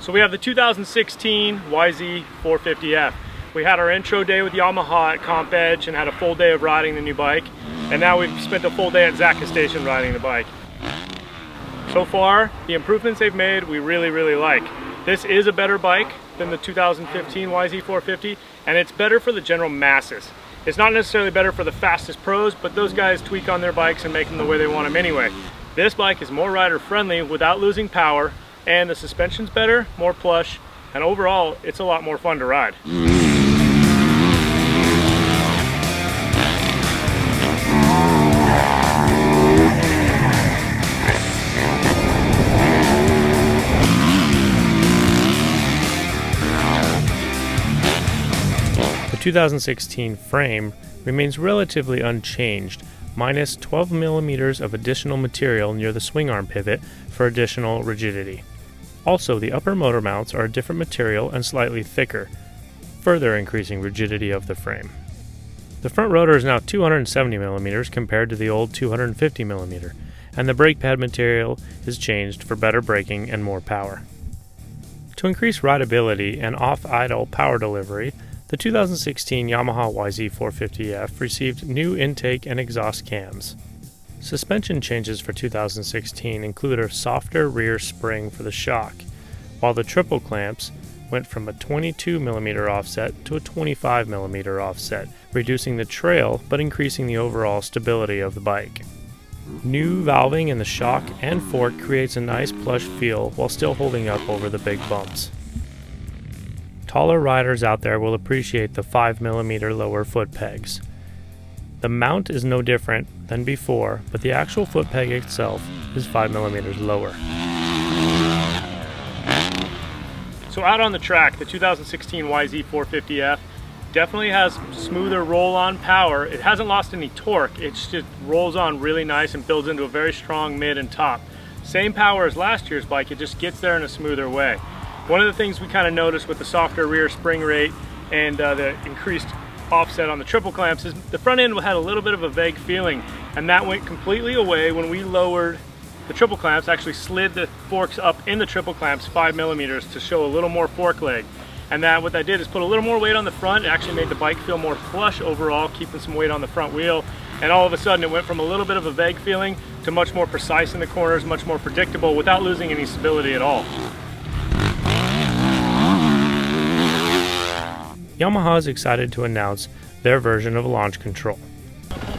So we have the 2016 YZ450F. We had our intro day with Yamaha at Comp Edge and had a full day of riding the new bike. And now we've spent a full day at Zaka Station riding the bike. So far, the improvements they've made, we really like. This is a better bike than the 2015 YZ450, and it's better for the general masses. It's not necessarily better for the fastest pros, but those guys tweak on their bikes and make them the way they want them anyway. This bike is more rider friendly without losing power, and the suspension's better, more plush, and overall, it's a lot more fun to ride. The 2016 frame remains relatively unchanged, minus 12 millimeters of additional material near the swing arm pivot for additional rigidity. Also, the upper motor mounts are a different material and slightly thicker, further increasing rigidity of the frame. The front rotor is now 270 millimeters compared to the old 250 millimeter, and the brake pad material is changed for better braking and more power. To increase rideability and off-idle power delivery, the 2016 Yamaha YZ450F received new intake and exhaust cams. Suspension changes for 2016 include a softer rear spring for the shock, while the triple clamps went from a 22mm offset to a 25mm offset, reducing the trail but increasing the overall stability of the bike. New valving in the shock and fork creates a nice plush feel while still holding up over the big bumps. Taller riders out there will appreciate the 5mm lower foot pegs. The mount is no different than before, but the actual foot peg itself is 5mm lower. So out on the track, the 2016 YZ450F definitely has smoother roll-on power. It hasn't lost any torque, it just rolls on really nice and builds into a very strong mid and top. Same power as last year's bike, it just gets there in a smoother way. One of the things we kind of noticed with the softer rear spring rate and the increased offset on the triple clamps is the front end had a little bit of a vague feeling, and that went completely away when we lowered the triple clamps, actually slid the forks up in the triple clamps 5mm to show a little more fork leg. And that what that did is put a little more weight on the front. It actually made the bike feel more plush overall, keeping some weight on the front wheel. And all of a sudden it went from a little bit of a vague feeling to much more precise in the corners, much more predictable without losing any stability at all. Yamaha is excited to announce their version of launch control.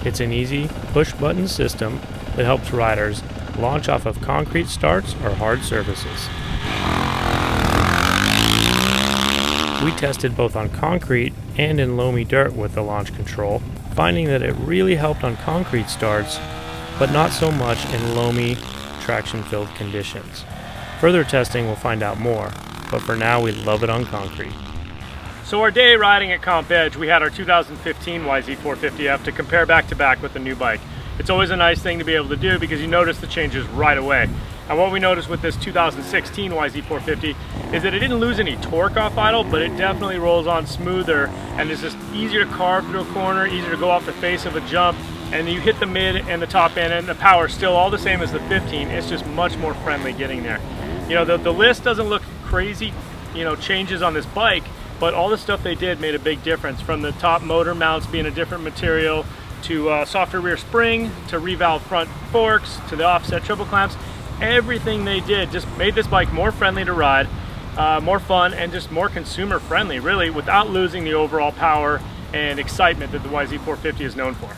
It's an easy push-button system that helps riders launch off of concrete starts or hard surfaces. We tested both on concrete and in loamy dirt with the launch control, finding that it really helped on concrete starts, but not so much in loamy, traction-filled conditions. Further testing will find out more, but for now we love it on concrete. So our day riding at Comp Edge, we had our 2015 YZ450F to compare back to back with the new bike. It's always a nice thing to be able to do because you notice the changes right away. And what we noticed with this 2016 YZ450 is that it didn't lose any torque off idle, but it definitely rolls on smoother and is just easier to carve through a corner, easier to go off the face of a jump, and you hit the mid and the top end, and the power is still all the same as the 15. It's just much more friendly getting there. You know, the list doesn't look crazy, changes on this bike, but all the stuff they did made a big difference, from the top motor mounts being a different material, to softer rear spring, to revalve front forks, to the offset triple clamps. Everything they did just made this bike more friendly to ride, more fun, and just more consumer friendly, really, without losing the overall power and excitement that the YZ450 is known for.